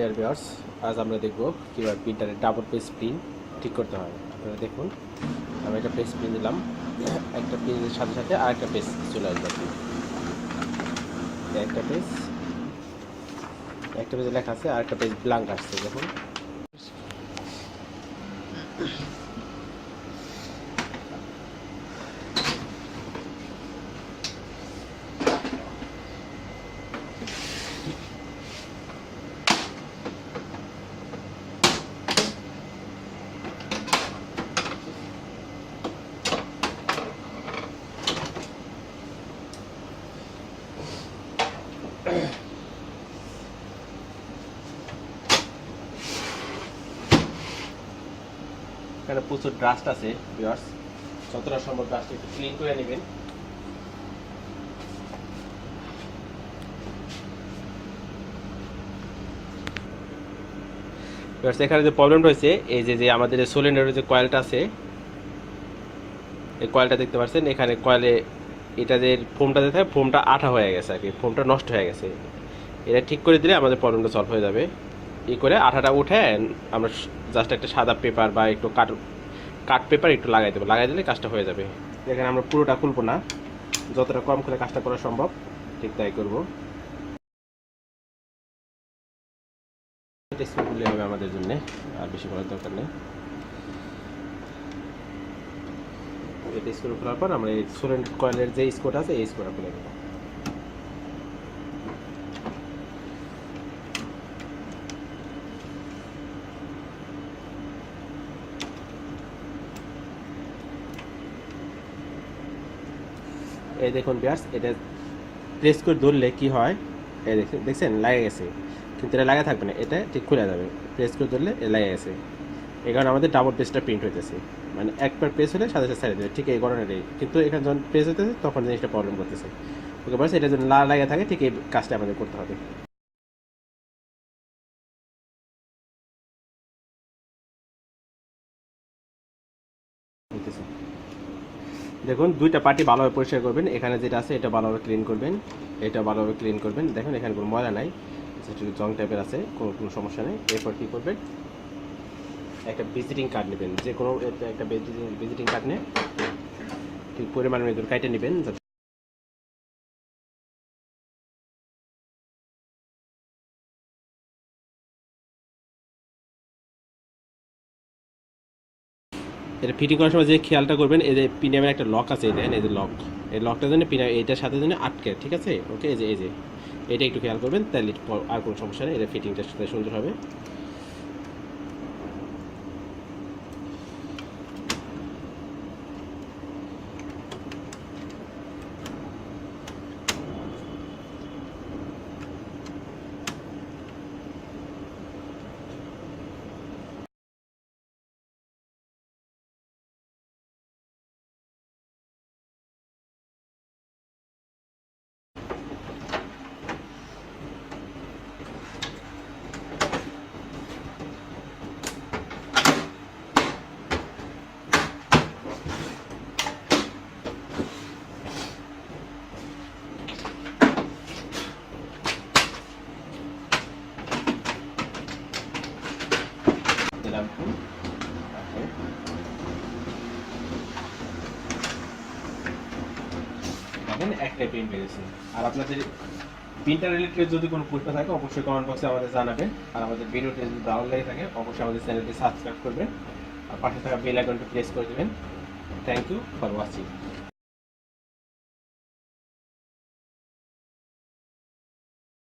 Dear viewers, আজ আমরা দেখব কীভাবে প্রিন্টারের ডাবল পেজ প্রিন্ট ঠিক করতে হয়। আপনারা দেখুন, আমি একটা পেজ প্রিন্ট দিলাম, একটা পেজের সাথে সাথে আরেকটা পেজ চলে আসবে। একটা পেজে লেখা আছে, আরেকটা পেজ ব্ল্যাঙ্ক আসছে। দেখুন, এখানে প্রচুর ডাস্ট আছে ভিউয়ার্স, যতটা সম্ভব ডাস্ট একটু ক্লিন করে নেবেন। এখানে যে প্রবলেমটা হয়েছে, এই যে আমাদের সিলিন্ডারের যে কয়েলটা আছে, এই কয়েলটা দেখতে পাচ্ছেন, এখানে কয়েলে এটা যে ফোমটা যে থাকে, ফোমটা আঠা হয়ে গেছে আর কি, ফোমটা নষ্ট হয়ে গেছে। এটা ঠিক করে দিলে আমাদের প্রবলেমটা সলভ হয়ে যাবে। এই করে আঠাটা উঠে আমরা জাস্ট একটা সাদা পেপার বা একটু কাট পেপার একটু লাগাই দেবো, লাগাই দিলে কাজটা হয়ে যাবে। এখানে আমরা পুরোটা খুলবো না, যতটা কম করে কাজটা করা সম্ভব ঠিক তাই করবো। এটা স্ক্রু খুললে হবে আমাদের জন্য, আর বেশি করার দরকার নেই। এটা স্ক্রু খোলার পর আমরা এই সিলিন্ডার কয়েলের যে স্ক্রুটা আছে, এই স্ক্রুটা খুলে দেবো। এই দেখুন ভিউয়ার্স, এটা প্রেস করে ধরলে কি হয়, এই দেখছেন লাগে গেছে, কিন্তু এটা লাগা থাকবে না, এটা ঠিক খুলে যাবে। প্রেস করে ধরলে এটা লাগে গেছে, এই কারণে আমাদের ডাবল পেজটা প্রিন্ট হইতেছে। মানে একবার প্রেস হলে সাথে সাথে ছেড়ে দেবে, ঠিক এই কারণেই। কিন্তু এখানে যখন প্রেস হইতেছে তখন জিনিসটা প্রবলেম করতেছে। ওকে বলছে এটা যখন লাগে থাকে, ঠিক এই কাজটা আমাদের করতে হবে। দেখুন, দুইটা পার্টি ভালোভাবে পরিষ্কার করবেন। এখানে যেটা আছে এটা ভালোভাবে ক্লিন করবেন, এটা ভালোভাবে ক্লিন করবেন। দেখুন এখানে কোনো ময়লা নাই, একটু জং টাইপের আছে, কোনো সমস্যা নেই। এরপর কী করবেন, একটা ভিজিটিং কার্ড নেবেন, যে কোনো একটা ভিজিটিং কার্ড নিয়ে ঠিক পরিমাণ মতো কাটে নেবেন। এটা ফিটিং করার সময় যে খেয়ালটা করবেন, এই যে পিনিয়ামের একটা লক আছে, দেন এই যে লক, এই লকটা যেন পিনিয়াম এইটার সাথে যেন আটকে, ঠিক আছে? ওকে, এই যে এটা একটু খেয়াল করবেন, তাহলে আর কোনো সমস্যা নেই, এটা ফিটিংটা সাথে সুন্দর হবে। একটাই প্রিন্ট পেয়েছি। আর আপনাদের প্রিন্টার রিলেটেড যদি কোনো প্রশ্ন থাকে অবশ্যই কমেন্ট বক্সে আমাদের জানাবেন। আর আমাদের ভিডিওটি যদি ভালো লেগে থাকে অবশ্যই আমাদের চ্যানেলটি সাবস্ক্রাইব করবেন, আর পাশে থাকা বেল আইকনটি প্রেস করে দেবেন। Thank you for watching.